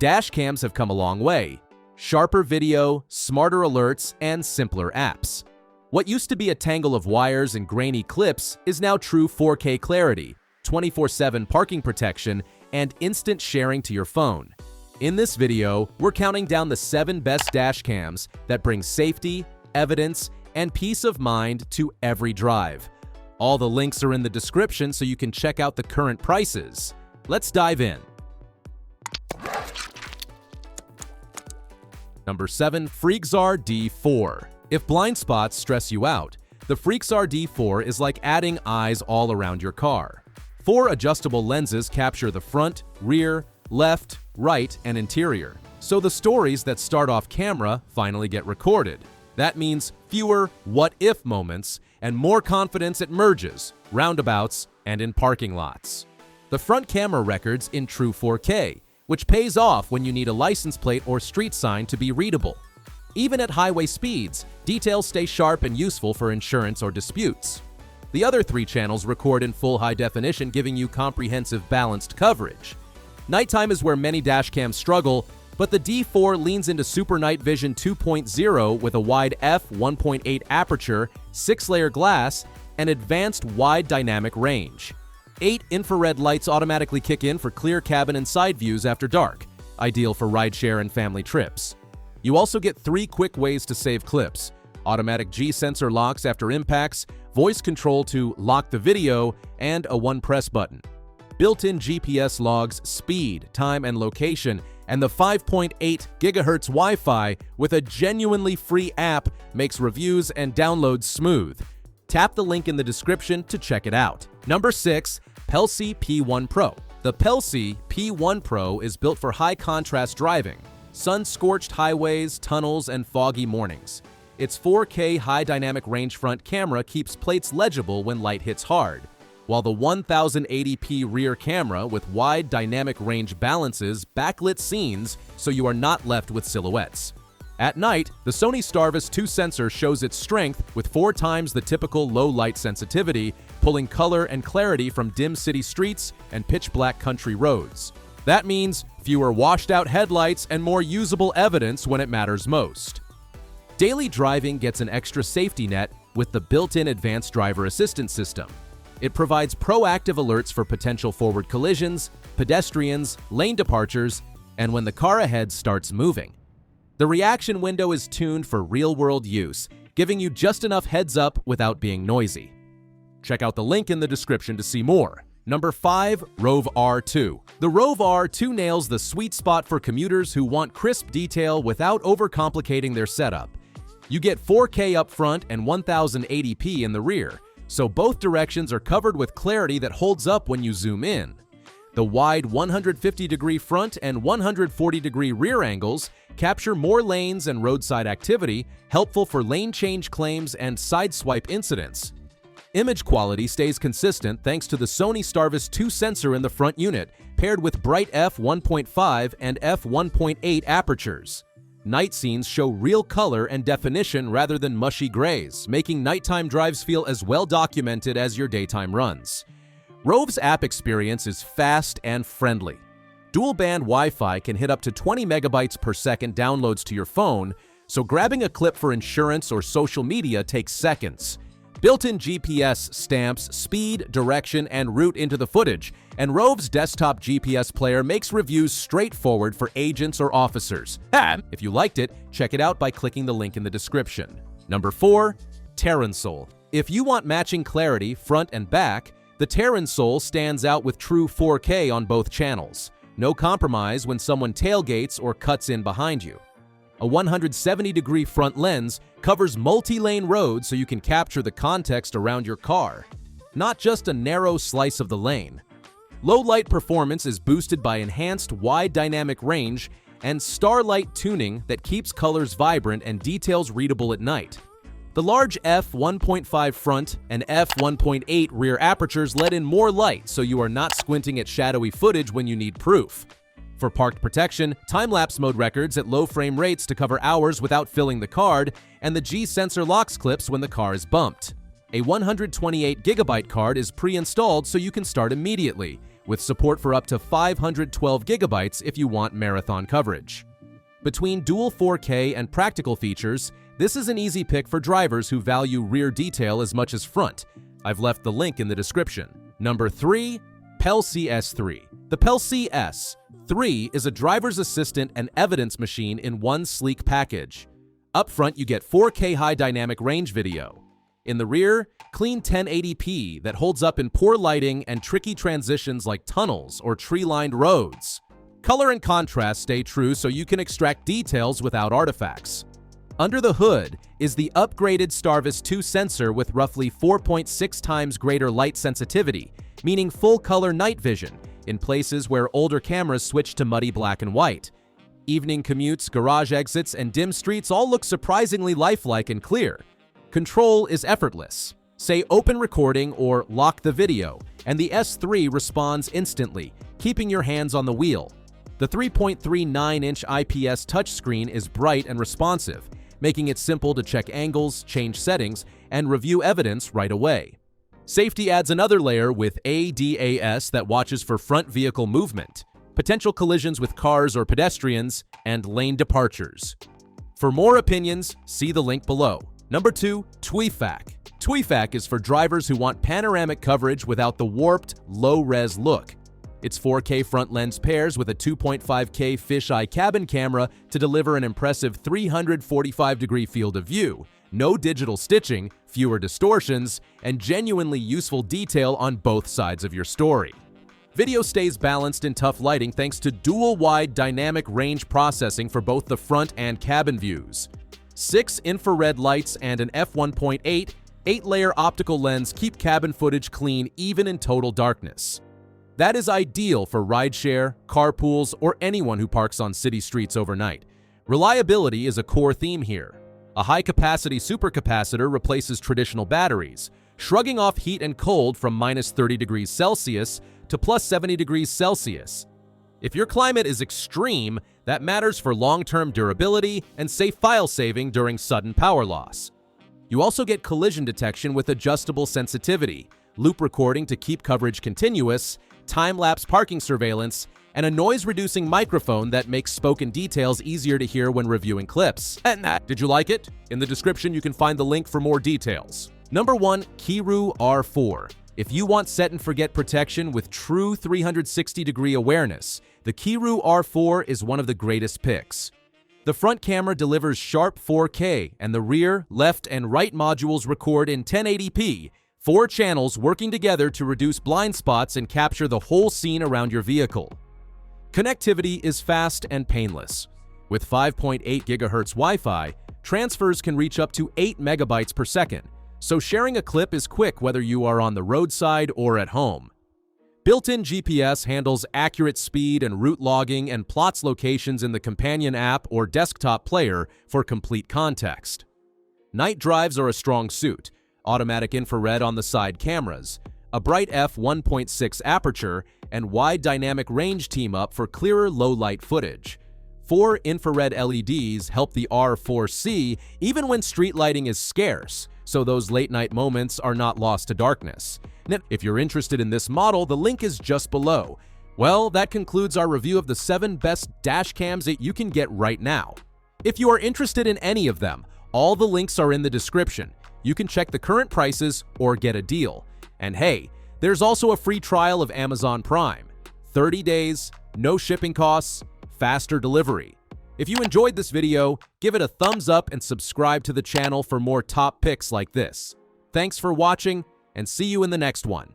Dash cams have come a long way. Sharper video, smarter alerts, and simpler apps. What used to be a tangle of wires and grainy clips is now true 4K clarity, 24/7 parking protection, and instant sharing to your phone. In this video, we're counting down the 7 best dash cams that bring safety, evidence, and peace of mind to every drive. All the links are in the description so you can check out the current prices. Let's dive in. Number 7. Freexar D4. If blind spots stress you out, the Freexar D4 is like adding eyes all around your car. 4 adjustable lenses capture the front, rear, left, right, and interior, so the stories that start off camera finally get recorded. That means fewer what-if moments and more confidence at merges, roundabouts, and in parking lots. The front camera records in true 4K, which pays off when you need a license plate or street sign to be readable. Even at highway speeds, details stay sharp and useful for insurance or disputes. The other 3 channels record in full high definition, giving you comprehensive, balanced coverage. Nighttime is where many dashcams struggle, but the D4 leans into Super Night Vision 2.0 with a wide f1.8 aperture, 6-layer glass, and advanced wide dynamic range. 8 infrared lights automatically kick in for clear cabin and side views after dark, ideal for rideshare and family trips. You also get 3 quick ways to save clips: automatic G-sensor locks after impacts, voice control to lock the video, and a one-press button. Built-in GPS logs speed, time, and location, and the 5.8 GHz Wi-Fi with a genuinely free app makes reviews and downloads smooth. Tap the link in the description to check it out. Number 6. Pelsee P1 Pro. The Pelsee P1 Pro is built for high-contrast driving, sun-scorched highways, tunnels, and foggy mornings. Its 4K high dynamic range front camera keeps plates legible when light hits hard, while the 1080p rear camera with wide dynamic range balances backlit scenes so you are not left with silhouettes. At night, the Sony Starvis 2 sensor shows its strength with 4 times the typical low light sensitivity, pulling color and clarity from dim city streets and pitch-black country roads. That means fewer washed-out headlights and more usable evidence when it matters most. Daily driving gets an extra safety net with the built-in advanced driver assistance system. It provides proactive alerts for potential forward collisions, pedestrians, lane departures, and when the car ahead starts moving. The reaction window is tuned for real-world use, giving you just enough heads-up without being noisy. Check out the link in the description to see more. Number 5. Rove R2. The Rove R2 nails the sweet spot for commuters who want crisp detail without overcomplicating their setup. You get 4K up front and 1080p in the rear, so both directions are covered with clarity that holds up when you zoom in. The wide 150-degree front and 140-degree rear angles capture more lanes and roadside activity, helpful for lane change claims and sideswipe incidents. Image quality stays consistent thanks to the Sony Starvis 2 sensor in the front unit, paired with bright f1.5 and f1.8 apertures. Night scenes show real color and definition rather than mushy grays, making nighttime drives feel as well documented as your daytime runs. Rove's app experience is fast and friendly. Dual-band Wi-Fi can hit up to 20 megabytes per second downloads to your phone, so grabbing a clip for insurance or social media takes seconds. Built-in GPS stamps speed, direction, and route into the footage, and Rove's desktop GPS player makes reviews straightforward for agents or officers. If you liked it, check it out by clicking the link in the description. Number 4. Terunsoul. If you want matching clarity front and back, the Terunsoul stands out with true 4K on both channels. No compromise when someone tailgates or cuts in behind you. A 170-degree front lens covers multi-lane roads so you can capture the context around your car, not just a narrow slice of the lane. Low-light performance is boosted by enhanced wide dynamic range and starlight tuning that keeps colors vibrant and details readable at night. The large f1.5 front and f1.8 rear apertures let in more light so you are not squinting at shadowy footage when you need proof. For parked protection, time-lapse mode records at low frame rates to cover hours without filling the card, and the G-sensor locks clips when the car is bumped. A 128GB card is pre-installed so you can start immediately, with support for up to 512 gigabytes if you want marathon coverage. Between dual 4K and practical features, this is an easy pick for drivers who value rear detail as much as front. I've left the link in the description. Number 3. Pelsee S3. The Pelsee S3 is a driver's assistant and evidence machine in one sleek package. Up front, you get 4K high dynamic range video. In the rear, clean 1080p that holds up in poor lighting and tricky transitions like tunnels or tree-lined roads. Color and contrast stay true so you can extract details without artifacts. Under the hood is the upgraded Starvis 2 sensor with roughly 4.6 times greater light sensitivity, meaning full-color night vision in places where older cameras switch to muddy black and white. Evening commutes, garage exits, and dim streets all look surprisingly lifelike and clear. Control is effortless. Say open recording or lock the video, and the S3 responds instantly, keeping your hands on the wheel. The 3.39-inch IPS touchscreen is bright and responsive, making it simple to check angles, change settings, and review evidence right away. Safety adds another layer with ADAS that watches for front vehicle movement, potential collisions with cars or pedestrians, and lane departures. For more opinions, see the link below. Number 2. Tuifac. Tuifac is for drivers who want panoramic coverage without the warped, low-res look. Its 4K front lens pairs with a 2.5K fisheye cabin camera to deliver an impressive 345-degree field of view, no digital stitching, fewer distortions, and genuinely useful detail on both sides of your story. Video stays balanced in tough lighting thanks to dual-wide dynamic range processing for both the front and cabin views. 6 infrared lights and an f1.8 8-layer optical lens keep cabin footage clean even in total darkness. That is ideal for rideshare, carpools, or anyone who parks on city streets overnight. Reliability is a core theme here. A high-capacity supercapacitor replaces traditional batteries, shrugging off heat and cold from minus 30 degrees Celsius to plus 70 degrees Celsius. If your climate is extreme, that matters for long-term durability and safe file saving during sudden power loss. You also get collision detection with adjustable sensitivity, loop recording to keep coverage continuous, time-lapse parking surveillance, and a noise-reducing microphone that makes spoken details easier to hear when reviewing clips. Did you like it? In the description, you can find the link for more details. Number 1. Keyroo R4. If you want set-and-forget protection with true 360-degree awareness, the Keyroo R4 is one of the greatest picks. The front camera delivers sharp 4K, and the rear, left, and right modules record in 1080p, 4 channels working together to reduce blind spots and capture the whole scene around your vehicle. Connectivity is fast and painless. With 5.8 GHz Wi-Fi, transfers can reach up to 8 megabytes per second, so sharing a clip is quick whether you are on the roadside or at home. Built-in GPS handles accurate speed and route logging and plots locations in the companion app or desktop player for complete context. Night drives are a strong suit. Automatic infrared on the side cameras, a bright f1.6 aperture, and wide dynamic range team up for clearer low-light footage. 4 infrared LEDs help the R4 see even when street lighting is scarce, so those late-night moments are not lost to darkness. If you're interested in this model, the link is just below. Well, that concludes our review of the 7 best dash cams that you can get right now. If you are interested in any of them, all the links are in the description. You can check the current prices or get a deal. And hey, there's also a free trial of Amazon Prime. 30 days, no shipping costs, faster delivery. If you enjoyed this video, give it a thumbs up and subscribe to the channel for more top picks like this. Thanks for watching, and see you in the next one.